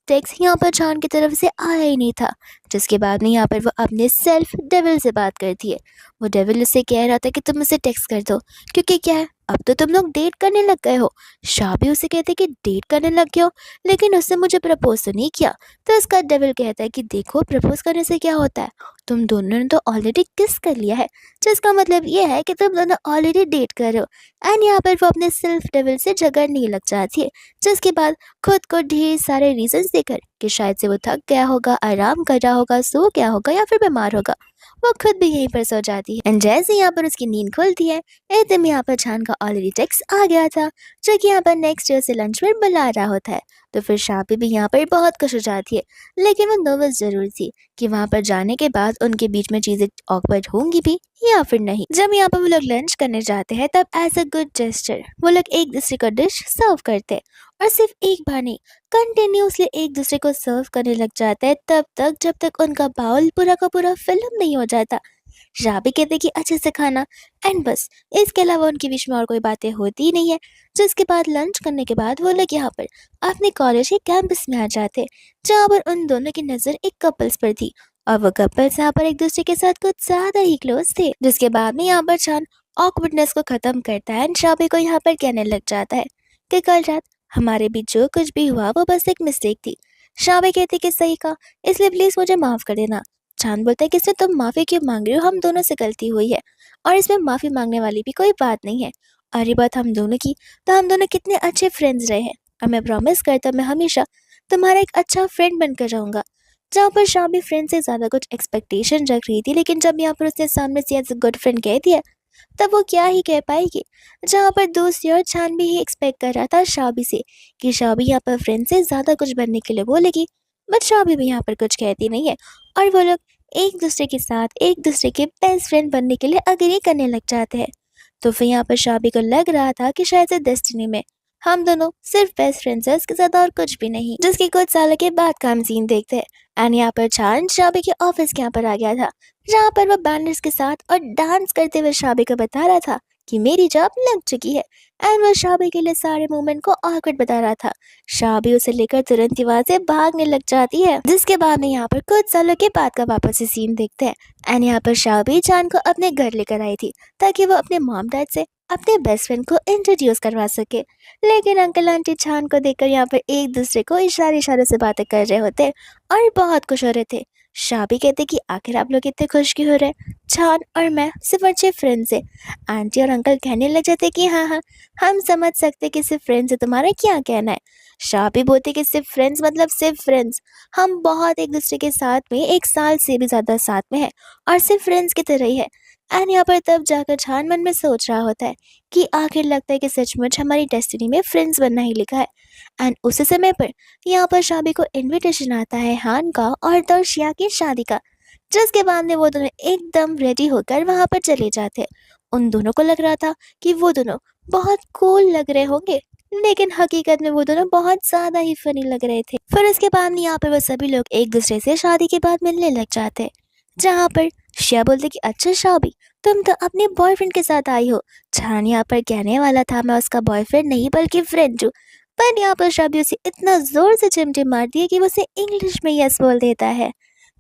Text यहाँ पर जान की तरफ से आया ही नहीं था। जिसके बाद में यहाँ पर वो अपने सेल्फ डेविल से बात करती है। वो डेविल उसे कह रहा था कि तुम उसे टेक्स्ट कर दो, क्योंकि क्या है, अब तो तुम लोग डेट करने लग गए हो। शाह भी उसे कहते कि डेट करने लग गए हो, लेकिन उसने मुझे प्रपोज तो नहीं किया। तो इसका डेविल कहता है कि देखो, प्रपोज करने से क्या होता है, तुम दोनों ने तो ऑलरेडी किस कर लिया है, जिसका मतलब ये है कि तुम दोनों ऑलरेडी डेट कर रहे हो। एंड यहाँ पर वो अपने सेल्फ डेविल से झगड़ने लग जाती है। जिसके बाद खुद को ढेर सारे रीजंस देकर कि शायद से वो थक गया होगा, आराम कर रहा होगा, सो गया होगा या फिर बीमार होगा, वो खुद भी यहीं पर सो जाती है। एंड जैसे यहाँ पर उसकी नींद खुलती है, एकदम यहाँ पर छान का ऑलरेडी टेक्स्ट आ गया था, जो कि यहाँ पर नेक्स्ट डे से लंच में बुला रहा होता है। तो फिर शापी भी यहाँ पर बहुत खुश हो जाती है, लेकिन वो नर्वस जरूर थी कि वहां पर जाने के बाद उनके बीच में चीजें ऑकवर्ड होंगी भी या फिर नहीं। जब यहाँ पर वो लोग लंच करने जाते हैं, तब एज अ गुड जेस्चर वो लोग एक दूसरे को डिश सर्व करते हैं, और सिर्फ एक बार नहीं, कंटिन्यूसली एक दूसरे को सर्व करने लग जाता है, तब तक जब तक उनका बाउल पूरा का पूरा फिल्म नहीं हो जाता। राबी कहते कि अच्छे से खाना, एंड बस इसके अलावा उनके बीच में और कोई बातें होती ही नहीं है। जिसके बाद लंच करने के बाद वो लोग यहाँ पर अपने कॉलेज के कैंपस में आ जाते, जहाँ पर उन दोनों की नजर एक कपल्स पर थी, और वो कपल्स यहाँ पर एक दूसरे के साथ कुछ ज्यादा ही क्लोज थे। जिसके बाद में यहाँ पर चांद ऑकवर्डनेस को खत्म करता है एंड शाबी को यहाँ पर कहने लग जाता है कि कल रात हमारे बीच जो कुछ भी हुआ वो बस एक मिस्टेक थी। शाबी कहती कि सही कहा, इसलिए प्लीज मुझे माफ कर देना। चांद बोलता है कि इसमें तुम माफी क्यों मांग रही हो, हम दोनों से गलती हुई है, और इसमें माफी मांगने वाली भी कोई बात नहीं है। और ये बात हम दोनों की, तो हम दोनों कितने अच्छे फ्रेंड्स रहे हैं, और मैं प्रॉमिस करता हूं मैं हमेशा तुम्हारा एक अच्छा फ्रेंड बनकर रहूंगा। जहाँ पर शाबी फ्रेंड से ज्यादा कुछ एक्सपेक्टेशन रख रही थी, लेकिन जब यहाँ पर उसने सामने से एज अ गुड फ्रेंड कह दिया, तब वो क्या ही कह पाएगी। जहाँ पर दूसरी ओर छान भी ही एक्सपेक्ट कर रहा था शाबी से कि शाबी यहाँ पर फ्रेंड से ज्यादा कुछ बनने के लिए बोलेगी, बट शाबी भी यहाँ पर कुछ कहती नहीं है, और वो लोग एक दूसरे के साथ एक दूसरे के बेस्ट फ्रेंड बनने के लिए अग्री करने लग जाते हैं। तो फिर यहाँ पर शाबी को लग रहा था कि शायद से डेस्टिनी में हम दोनों सिर्फ बेस्ट फ्रेंड्स हैं, इसके साथ और कुछ भी नहीं। जिसके कुछ सालों के बाद का हम सीन देखते हैं, एंड यहाँ पर चांद शाबी के ऑफिस के यहाँ पर आ गया था, जहाँ पर वो बैनर्स के साथ और डांस करते हुए शाबी को बता रहा था कि मेरी जॉब लग चुकी है, एंड वो शाबी के लिए सारे मूवमेंट को ऑकवर्ड बता रहा था। शाबी उसे लेकर तुरंत ही वहां से भागने लग जाती है। जिसके बाद में यहाँ पर कुछ सालों के बाद का वापस से सीन देखते हैं, एंड यहाँ पर शाबी चांद को अपने घर लेकर आई थी, ताकि वो अपने मॉम डैड से अपने बेस्ट फ्रेंड को इंट्रोड्यूस करवा सके। लेकिन अंकल आंटी चांद को देखकर यहाँ पर एक दूसरे को इशारे इशारे से बातें कर रहे होते और बहुत खुश हो रहे थे। शाबी कहते कि आखिर आप लोग इतने खुश क्यों हो रहे हैं, चांद और मैं सिर्फ अच्छे फ्रेंड्स हैं। आंटी और अंकल कहने लग जाते कि हाँ हाँ, हम समझ सकते कि सिर्फ फ्रेंड्स है, तुम्हारा क्या कहना है। शाबी बोलते कि सिर्फ फ्रेंड्स मतलब सिर्फ फ्रेंड्स, हम बहुत एक दूसरे के साथ में 1 साल से भी ज्यादा साथ में है, और सिर्फ फ्रेंड्स की तरह ही है। एंड यहाँ पर तब जाकर छान मन में सोच रहा होता है कि आखिर लगता है कि सचमुच हमारी डेस्टिनी में फ्रेंड्स बनना ही लिखा है। एंड उसी समय पर यहाँ पर शाबी को इनविटेशन आता है हान का और तोशिया की शादी का। जिसके बाद में वो दोनों एकदम रेडी होकर वहां पर चले जाते हैं। उन दोनों को लग रहा था कि वो दोनों बहुत कूल लग रहे होंगे, लेकिन हकीकत में वो दोनों बहुत ज्यादा ही फनी लग रहे थे। फिर उसके बाद में यहाँ पर वो सभी लोग एक दूसरे से शादी के बाद मिलने लग जाते हैं, जहाँ पर शिया बोलते कि अच्छा शाबी, तुम तो अपने बॉयफ्रेंड के साथ आई हो। छान यहाँ पर कहने वाला था मैं उसका बॉयफ्रेंड नहीं बल्कि फ्रेंड हूँ, पर यहाँ पर शाबी उसे इतना जोर से चिमटे मारती है कि वो उसे इंग्लिश में यस बोल देता है।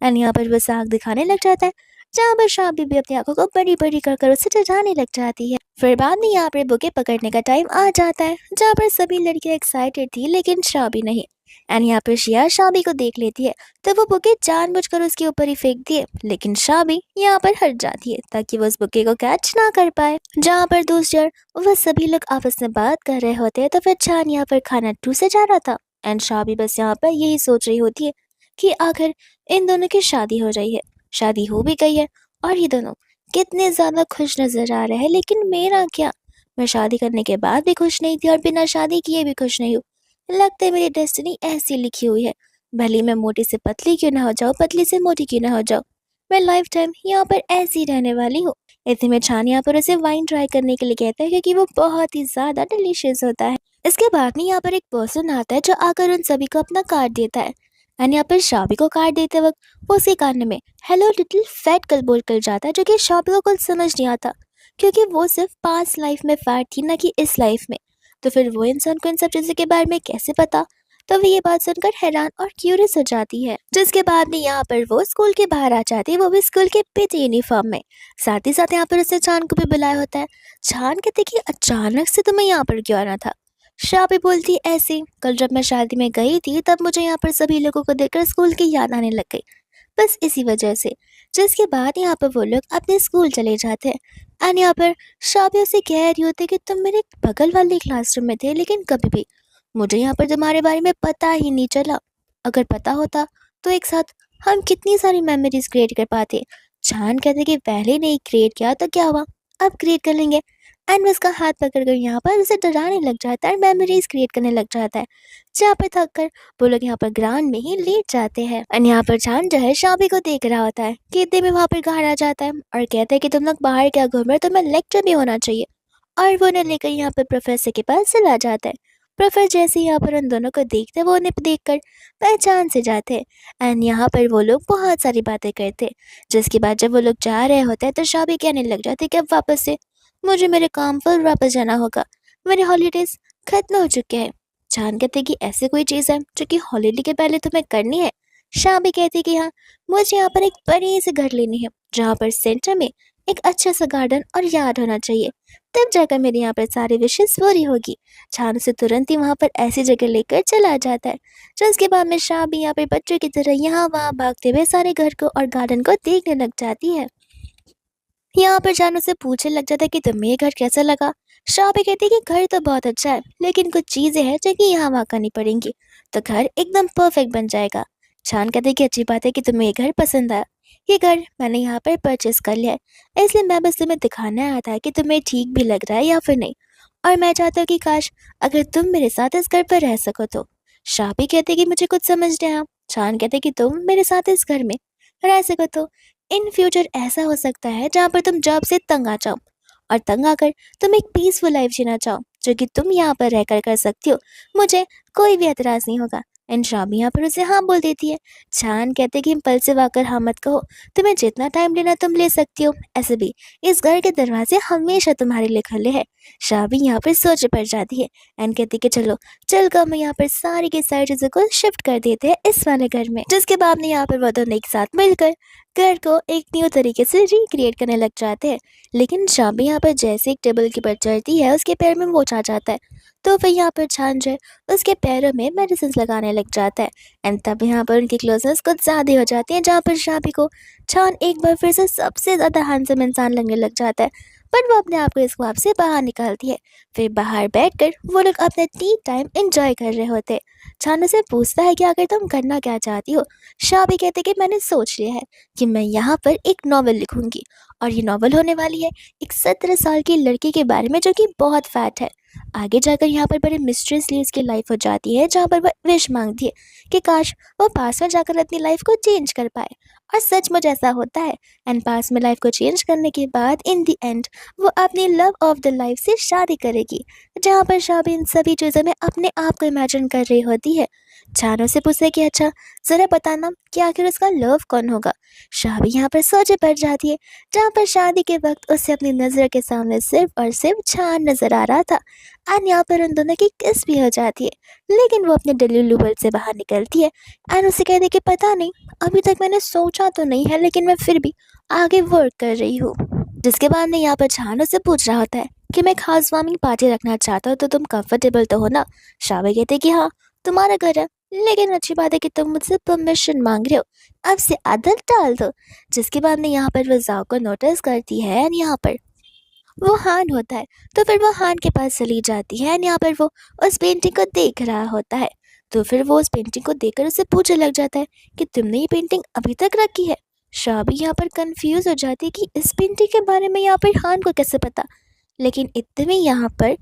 एंड यहाँ पर वो साग दिखाने लग जाता है, जहाँ पर शाबी भी अपनी आंखों को बड़ी बड़ी कर उसे डराने लग जाती है। फिर बाद में यहाँ पर बुके पकड़ने का टाइम आ जाता है, जहाँ पर सभी लड़कियां एक्साइटेड थी लेकिन शाबी नहीं। एंड यहाँ पर शिया शाबी को देख लेती है, तो वो बुके जानबूझकर उसके ऊपर ही फेंक दिए, लेकिन शाबी यहाँ पर हट जाती है ताकि वो उस बुके को कैच ना कर पाए। जहाँ पर दूसरी ओर वो सभी लोग आपस में बात कर रहे होते हैं, तो फिर चांद यहाँ पर खाना ठूसे जा रहा था, एंड शाबी बस यहाँ पर यही सोच रही होती है कि आखिर इन दोनों की शादी हो रही है, शादी हो भी गई है, और ये दोनों कितने ज्यादा खुश नजर आ रहे हैं। लेकिन मेरा क्या, मैं शादी करने के बाद भी खुश नहीं थी और बिना शादी किए भी खुश नहीं हूँ। लगता है मेरी डेस्टिनी ऐसी लिखी हुई है, भले मैं मोटी से पतली क्यों ना हो जाऊँ, पतली से मोटी क्यों ना हो जाऊँ, मैं लाइफ टाइम यहाँ पर ऐसी रहने वाली हूँ। इतने में छान यहाँ पर उसे वाइन ट्राई करने के लिए कहता है, क्योंकि वो बहुत ही ज्यादा डिलीशियस होता है। इसके बाद में यहाँ पर एक पर्सन आता है जो आकर उन सभी को अपना कार्ड देता है, एंड यहाँ पर शाबी को कार्ड देते वक्त वो उसी कान में हेलो लिटिल फैट गर्ल बोल कर जाता है, जो कि शाबी को कुछ समझ नहीं आता, क्योंकि वो सिर्फ पास्ट लाइफ में फैट थी, ना कि इस लाइफ में। तो फिर वो इंसान को इन सब चीज़ों के बारे में कैसे पता? तो वो ये बात सुनकर हैरान और क्यूरियस हो जाती है। जिसके बाद में यहाँ पर वो स्कूल के बाहर आ जाती है, वो भी स्कूल के पिट यूनिफॉर्म में। साथ ही साथ यहाँ पर उसे चांद को भी बुलाया होता है। चांद कहते कि अचानक से तुम्हें यहाँ पर क्यों आना था? शाबी बोलती ऐसे, कल जब मैं शादी में गई थी तब मुझे यहाँ पर सभी लोगों को देखकर स्कूल की याद आने लग गई, बस इसी वजह से। जिसके बाद यहाँ पर वो लोग अपने स्कूल चले जाते हैं एंड यहाँ पर शाबी उसे कह रही होती है कि तुम मेरे बगल वाले क्लासरूम में थे, लेकिन कभी भी मुझे यहाँ पर तुम्हारे बारे में पता ही नहीं चला। अगर पता होता तो एक साथ हम कितनी सारी मेमोरीज क्रिएट कर पाते। चांद कहते कि पहले नहीं क्रिएट किया तो क्या हुआ, अब क्रिएट कर लेंगे। एंड वो उसका हाथ पकड़कर यहाँ पर उसे डराने लग जाता है, मेमोरीज क्रिएट करने लग जाता है। जहाँ पर थक कर वो लोग यहाँ पर ग्राउंड में ही लेट जाते हैं एंड यहाँ पर चांद जो है शाबी को देख रहा होता है कि इतने में वहाँ पर घर आ जाता है और कहता है कि तुम लोग बाहर क्या घूम रहे हो, तुम्हें लेक्चर भी होना चाहिए। और वो उन्हें लेकर यहाँ पर प्रोफेसर के पास चला जाता है। प्रोफेसर जैसे ही यहाँ पर उन दोनों को देखते हैं, वो उन्हें देखकर पहचान से जाते हैं एंड यहाँ पर वो लोग बहुत सारी बातें करते हैं। जिसके बाद जब वो लोग जा रहे होते हैं तो शाबी कहने लग जाती है कि अब वापस से मुझे मेरे काम पर वापस जाना होगा, मेरे हॉलीडेज खत्म हो चुके हैं। चांद कहते कि ऐसी कोई चीज़ है जो कि हॉलीडे के पहले तुम्हें करनी है? शाबी कहती कि हाँ, मुझे यहाँ पर एक बड़ी सी घर लेनी है जहाँ पर सेंटर में एक अच्छा सा गार्डन और यार्ड होना चाहिए, तब जाकर मेरी यहाँ पर सारी विशेष पूरी होगी। चांद उसे तुरंत ही वहाँ पर ऐसी जगह लेकर चला जाता है। जो उसके बाद में शाबी यहाँ पर बच्चों की तरह यहाँ वहाँ भागते हुए सारे घर को और गार्डन को देखने लग जाती है। यहाँ पर जानू से पूछने लग जाता है कि तुम्हें ये घर कैसा लगा? शाबी कहती है कि घर तो बहुत अच्छा है, लेकिन कुछ चीजें हैं जो कि यहाँ वहाँ करनी पड़ेंगी, तो घर एकदम परफेक्ट बन जाएगा। चांद कहते हैं कि अच्छी बात है कि तुम्हें ये घर पसंद आया। ये घर मैंने यहाँ पर परचेस कर लिया है, इसलिए मैं बस तुम्हें दिखाना आया था कि तुम्हें ठीक भी लग रहा है या फिर नहीं। और मैं चाहता हूँ कि काश अगर तुम मेरे साथ इस घर पर रह सको तो। शाबी कहते कि मुझे कुछ समझ नहीं आया। चांद कहते कि तुम मेरे साथ इस घर में रह सको तो इन फ्यूचर ऐसा हो सकता है जहाँ पर तुम जॉब से तंग आ जाओ और तंग आकर तुम एक पीसफुल लाइफ जीना चाहो, जो कि तुम यहाँ पर रहकर कर सकती हो। मुझे कोई भी एतराज नहीं होगा। एंड शामी यहाँ पर उसे हाँ बोल देती है। चांद कहते कि इम्पल्सिव आकर हाँ मत कहो, तुम्हें जितना टाइम लेना तुम ले सकती हो। ऐसे भी इस घर के दरवाजे हमेशा तुम्हारे लिए खुले हैं। शाबी यहाँ पर सोच पड़ जाती है एंड कहती कि चलो चल कर हम यहाँ पर सारी की सारी चीजों को शिफ्ट कर देते हैं इस वाले घर में। जिसके बाद में यहाँ पर वो दोनों एक साथ मिलकर घर को एक न्यू तरीके से रिक्रिएट करने लग जाते हैं। लेकिन शाबी यहाँ पर जैसे एक टेबल के ऊपर चढ़ती है, उसके पैर में मोच आ जाता है। तो फिर यहाँ पर छान जो है उसके पैरों में मेडिसिन लगाने लग जाता है एंड तब यहाँ पर उनकी क्लोजनेस कुछ ज़्यादा हो जाती है, जहाँ पर शाबी को छान एक बार फिर से सबसे ज़्यादा हैंडसम इंसान लगने लग जाता है। बट वो अपने आप को इस ख्वाब से बाहर निकालती है। फिर बाहर बैठकर वो लोग अपना टी टाइम एंजॉय कर रहे होते। छान से पूछता है कि आखिर तुम करना क्या चाहती हो? शाबी कहते कि मैंने सोच लिया है कि मैं यहाँ पर एक नॉवल लिखूंगी और ये नॉवल होने वाली है एक 17 साल की लड़की के बारे में जो कि बहुत फैट है। आगे जाकर यहाँ पर बड़े मिस्ट्रियसली उसकी लाइफ हो जाती है, जहाँ पर वह विश मांगती है कि काश वो पास में जाकर अपनी लाइफ को चेंज कर पाए। और सचमुच ऐसा होता है एंड पास में लाइफ को चेंज करने के बाद इन द एंड वो अपनी लव ऑफ द लाइफ से शादी करेगी, जहाँ पर शाबी इन सभी चीज़ों में अपने आप को इमेजिन कर रही होती है। छानों से पूछे कि अच्छा ज़रा बताना कि आखिर उसका लव कौन होगा। शाबी यहाँ पर सोचे पड़ जाती है, जहाँ पर शादी के वक्त उसे अपनी नज़र के सामने सिर्फ और सिर्फ छान नजर आ रहा था एंड यहाँ पर उन दोनों की किस भी हो जाती है। लेकिन वो अपने डेल्यू वर्ल्ड से बाहर निकलती है एंड उसे कहती है कि पता नहीं, अभी तक मैंने सोचा तो नहीं है, लेकिन मैं फिर भी आगे वर्क कर रही हूँ। जिसके बाद में यहाँ पर छान से पूछ रहा होता है कि मैं खास वार्मिंग पार्टी रखना चाहता हूँ, तो तुम कंफर्टेबल तो हो ना? शाबी कहते कि हाँ, तुम्हारा घर है, लेकिन अच्छी बात है कि तुम मुझसे परमिशन मांग रहे हो, अब से आदत डाल दो। जिसके बाद में यहाँ पर वो जाओ को नोटिस करती है एंड यहाँ पर वो हान होता है, तो फिर वो हान के पास चली जाती है एंड यहाँ पर वो उस पेंटिंग को देख रहा होता है। तो फिर वो उस पेंटिंग को देखकर उससे पूछने लग जाता है कि तुमने ये पेंटिंग अभी तक रखी है? शाबी यहाँ पर कंफ्यूज हो जाती है कि इस पेंटिंग के बारे में यहाँ पर हान को कैसे पता। लेकिन इतने में यहाँ पर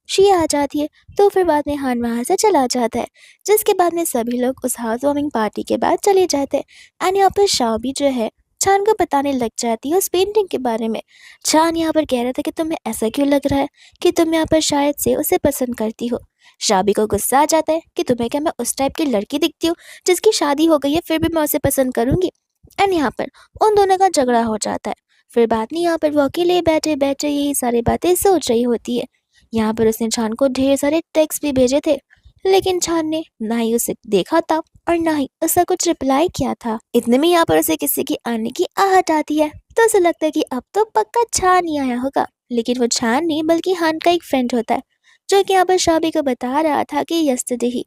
शी आ जाती है, तो फिर बाद में हान वहाँ से चला जाता है। जिसके बाद में सभी लोग उस हाउस वार्मिंग पार्टी के बाद चले जाते हैं एंड यहाँ पर शाबी जो है छान को बताने लग जाती है उस पेंटिंग के बारे में। छान यहाँ पर कह रहा था कि तुम्हें ऐसा क्यों लग रहा है कि तुम यहाँ पर शायद से उसे पसंद करती हो। शाबी को गुस्सा आ जाता है कि तुम्हें क्या मैं उस टाइप की लड़की दिखती हूँ जिसकी शादी हो गई है फिर भी मैं उसे पसंद करूंगी। एंड यहाँ पर उन दोनों का झगड़ा हो जाता है। फिर बाद में यहाँ पर वो अकेले बैठे बैठे यही सारी बातें सोच रही होती है। यहाँ पर उसने छान को ढेर सारे टेक्स्ट भी भेजे थे, लेकिन छान ने ना ही उसे देखा था और ना ही उसका कुछ रिप्लाई किया था। इतने में यहाँ पर उसे किसी की आने की आहट आती है, तो उसे लगता है कि अब तो पक्का छान ही आया होगा। लेकिन वो छान नहीं बल्कि हान का एक फ्रेंड होता है, जो कि यहाँ पर शाबी को बता रहा था कि यस्टरडे ही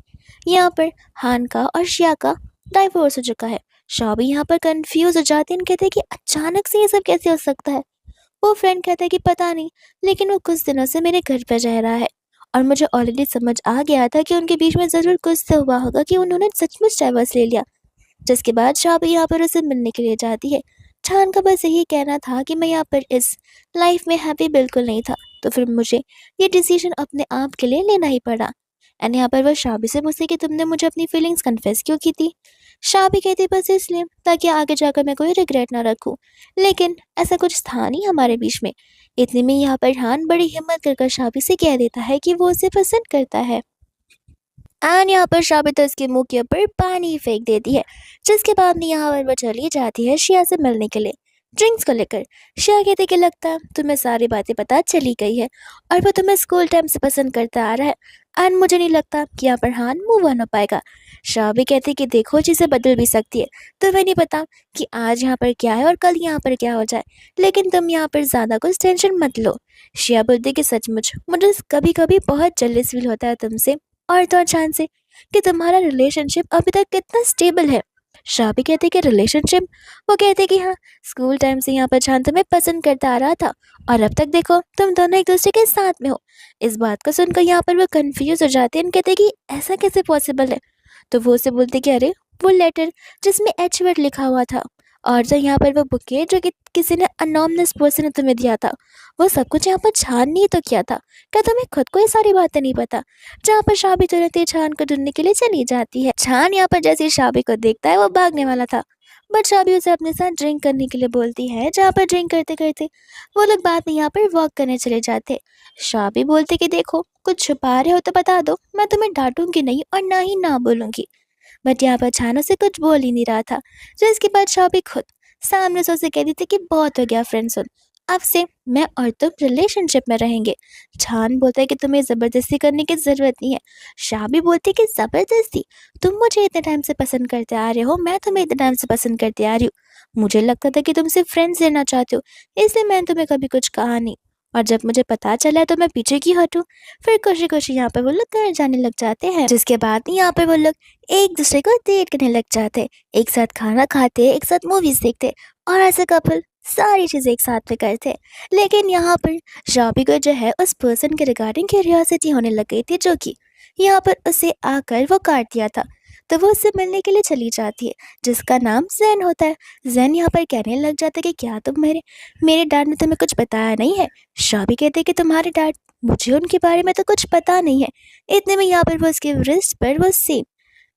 यहाँ पर हान का और शिया का डाइवोर्स हो चुका है। शाबी यहाँ पर कंफ्यूज हो जाती है और कहते हैं कि अचानक से ये सब कैसे हो सकता है। वो फ्रेंड कहता है कि पता नहीं, लेकिन वो कुछ दिनों से मेरे घर पर रह रहा है और मुझे ऑलरेडी समझ आ गया था कि उनके बीच में ज़रूर कुछ तो हुआ होगा कि उन्होंने सचमुच डाइवर्स ले लिया। जिसके बाद शाबी यहाँ पर उसे मिलने के लिए जाती है। छान का बस यही कहना था कि मैं यहाँ पर इस लाइफ में हैप्पी बिल्कुल नहीं था, तो फिर मुझे ये डिसीजन अपने आप के लिए लेना ही पड़ा। एंड यहाँ पर वह शाबी से पूछती कि तुमने मुझे अपनी फीलिंग्स कन्फेस क्यों की थी। शाबी कहती बस इसलिए ताकि आगे जाकर मैं कोई रिग्रेट ना रखूं, लेकिन ऐसा कुछ था नहीं हमारे बीच में। इतने में यहाँ पर हान बड़ी हिम्मत कर शाबी से कह देता है कि वो उसे पसंद करता है। एंड यहाँ पर शाबी तो उसके मुंह के ऊपर पानी फेंक देती है, जिसके बाद में यहाँ पर वो चली जाती है शिया से मिलने के लिए ड्रिंक्स को लेकर। शिया कहते कि लगता है तुम्हें सारी बातें पता चली गई है और वो तुम्हें स्कूल टाइम से पसंद करता आ रहा है, एंड मुझे नहीं लगता कि यहाँ पर हान मूव ऑन हो पाएगा। शाबी कहती कि देखो चीज़ें बदल भी सकती है, तुम्हें नहीं पता कि आज यहाँ पर क्या है और कल यहाँ पर क्या हो जाए, लेकिन तुम यहाँ पर ज़्यादा कुछ टेंशन मत लो। शिया बोलती कि सचमुच मुझे कभी कभी बहुत जेलस फील होता है तुमसे और तो अचानक से कि तुम्हारा रिलेशनशिप अभी तक कितना स्टेबल है। शाबी कहते कि रिलेशनशिप, वो कहते कि हाँ, स्कूल टाइम से यहाँ पर छान तुम्हें पसंद करता आ रहा था और अब तक देखो तुम दोनों एक दूसरे के साथ में हो। इस बात को सुनकर यहाँ पर वो कंफ्यूज हो जाते हैं, कहते कि ऐसा कैसे पॉसिबल है। तो वो उसे बोलते कि अरे वो लेटर जिसमें एच वर्ड लिखा हुआ था और जो यहाँ पर वो बुके जो कि किसी ने अनोनिमस पर्सन ने तुम्हें दिया था, वो सब कुछ यहाँ पर छान नहीं तो किया था। क्या तुम्हें खुद को ये सारी बातें नहीं पता। जहाँ पर शाबी तुरंत ही छान को ढूंढने के लिए चली जाती है। छान यहाँ पर जैसे ही शाबी को देखता है वो भागने वाला था, बट शाबी उसे अपने साथ ड्रिंक करने के लिए बोलती है। जहाँ पर ड्रिंक करते करते वो लोग बाद में यहाँ पर वॉक करने चले जाते। शाबी बोलते कि देखो कुछ छुपा रहे हो तो बता दो, मैं तुम्हें डांटूंगी नहीं और ना ही ना बोलूंगी। बट यहाँ पर छान उसे कुछ बोल ही नहीं रहा था। जो इसके बाद शाबी खुद सामने से उसे कह दी थी कि बहुत हो गया फ्रेंड, सुन अब से मैं और तुम रिलेशनशिप में रहेंगे। छान बोलता है कि तुम्हें ज़बरदस्ती करने की ज़रूरत नहीं है। शाबी बोलती है कि ज़बरदस्ती, तुम मुझे इतने टाइम से पसंद करते आ रहे हो, मैं तुम्हें इतने टाइम से पसंद करते आ रही हूँ, मुझे लगता था कि तुम सिर्फ फ्रेंड्स लेना चाहते हो, इसलिए मैंने तुम्हें कभी कुछ कहा नहीं, और जब मुझे पता चला तो मैं पीछे की हटूँ। फिर खुशी खुशी यहाँ पर वो लोग घर जाने लग जाते हैं। जिसके बाद यहाँ पर वो लोग एक दूसरे को डेट करने लग जाते, एक साथ खाना खाते, एक साथ मूवीज देखते और ऐसे कपल सारी चीज़ें एक साथ में करते। लेकिन यहाँ पर शाबी को जो है उस पर्सन के रिगार्डिंग क्यूरियोसिटी होने लग गई थी, जो कि यहाँ पर उसे आकर वो काट दिया था। तो वो उससे मिलने के लिए चली जाती है, जिसका नाम जैन होता है। जैन यहाँ पर कहने लग जाता है कि क्या तुम मेरे मेरे डैड ने तुम्हें कुछ बताया नहीं है। शाबी कहते कि तुम्हारे डैड, मुझे उनके बारे में तो कुछ पता नहीं है। इतने में यहाँ पर वो उसके रिस्ट पर वो सेम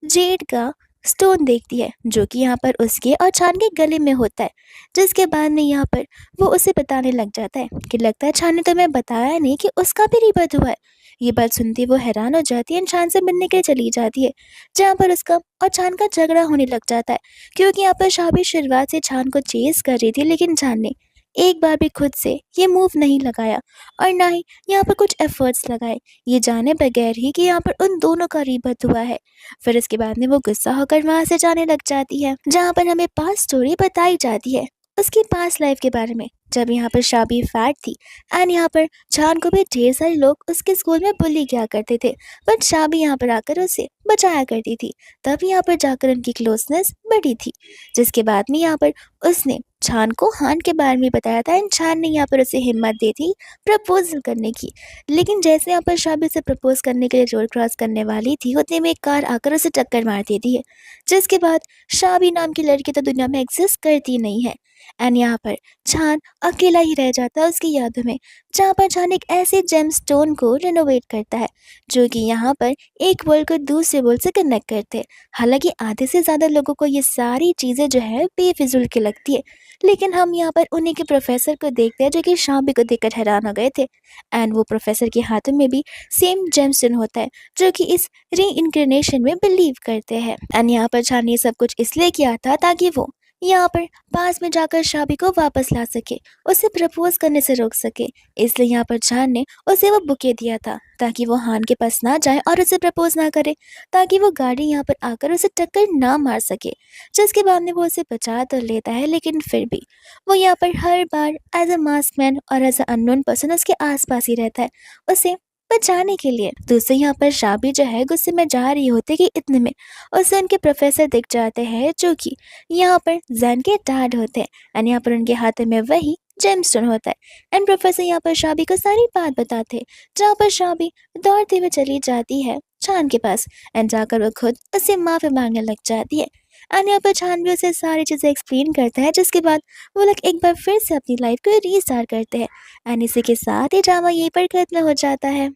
जेड का स्टोन देखती है, जो कि यहाँ पर उसके और छान के गले में होता है। जिसके बाद में यहाँ पर वो उसे बताने लग जाता है कि लगता है छान ने तुम्हें बताया नहीं कि उसका भी रीबर्थ हुआ है। ये बात सुनती वो हैरान हो जाती है, छान से मिलने के लिए चली जाती है, जहाँ पर उसका और छान का झगड़ा होने लग जाता है, क्योंकि यहाँ पर शाबी शुरुआत से छान को चेस कर रही थी, लेकिन छान ने एक बार भी खुद से ये मूव नहीं लगाया और ना ही यहाँ पर कुछ एफर्ट्स लगाए, ये जाने बगैर ही कि यहाँ पर उन दोनों का रीबर्थ हुआ है। फिर इसके बाद में वो गुस्सा होकर वहां से जाने लग जाती है, जहाँ पर हमें पास्ट स्टोरी बताई जाती है उसकी पास्ट लाइफ के बारे में, जब यहाँ पर शाबी फैट थी एंड यहाँ पर छान को भी ढेर सारे लोग उसके स्कूल में बुली किया करते थे, बट शाबी यहाँ पर आकर उसे बचाया करती थी। तब यहाँ पर जाकर उनकी क्लोजनेस बढ़ी थी। जिसके बाद में यहाँ पर उसने छान को हान के बारे में बताया था एंड छान ने यहाँ पर उसे हिम्मत दी थी प्रपोजल करने की। लेकिन जैसे यहाँ पर शाबी से प्रपोज करने के लिए रोड क्रॉस करने वाली थी, उतने में एक कार आकर उसे टक्कर मार देती है। जिसके बाद शाबी नाम की लड़की तो दुनिया में एग्जिस्ट करती नहीं है एंड यहाँ पर छान अकेला ही रह जाता है उसकी यादों में, जहाँ पर छान एक ऐसे जेम स्टोन को रिनोवेट करता है जो कि यहाँ पर एक वर्ल्ड को दूसरे वर्ल्ड से कनेक्ट करते हैं। हालांकि आधे से ज़्यादा लोगों को ये सारी चीज़ें जो है बेफिजुल की लगती है, लेकिन हम यहाँ पर उन्हीं के प्रोफेसर को देखते हैं जो कि शाबी को देखकर हैरान हो गए थे एंड वो प्रोफेसर के हाथों में भी सेम जेमस्टोन होता है, जो कि इस री इनक्रिनेशन में बिलीव करते हैं। एंड यहाँ पर छान ये सब कुछ इसलिए किया था ताकि वो यहाँ पर पास में जाकर शाबी को वापस ला सके, उसे प्रपोज करने से रोक सके। इसलिए यहाँ पर जान ने उसे वो बुके दिया था ताकि वो हान के पास ना जाए और उसे प्रपोज ना करे, ताकि वो गाड़ी यहाँ पर आकर उसे टक्कर ना मार सके। जिसके बाद में वो उसे बचा तो लेता है, लेकिन फिर भी वो यहाँ पर हर बार एज अ मास्क मैन और एज अ अननोन पर्सन उसके आसपास ही रहता है, उसे बचाने के लिए। दूसरे यहाँ पर शाबी जो है गुस्से में जा रही होती कि इतने में उसे उनके प्रोफेसर दिख जाते हैं, जो कि यहाँ पर जैन के डैड होते हैं। एंड यहाँ पर उनके हाथ में वही जेमस्टोन होता है। एंड प्रोफेसर यहाँ पर शाबी को सारी बात बताते हैं, जहाँ पर शाबी दौड़ते हुए चली जाती है चांद के पास। एंड जाकर वो खुद उससे माफ़ी मांगने लग जाती है। एंड यहाँ पर चांद भी उसे सारी चीज़ें एक्सप्लेन करता है, जिसके बाद वो लोग एक बार फिर से अपनी लाइफ को रीस्टार्ट करते हैं। एंड इसी के साथ ही ड्रामा यहीं पर खत्म हो जाता है।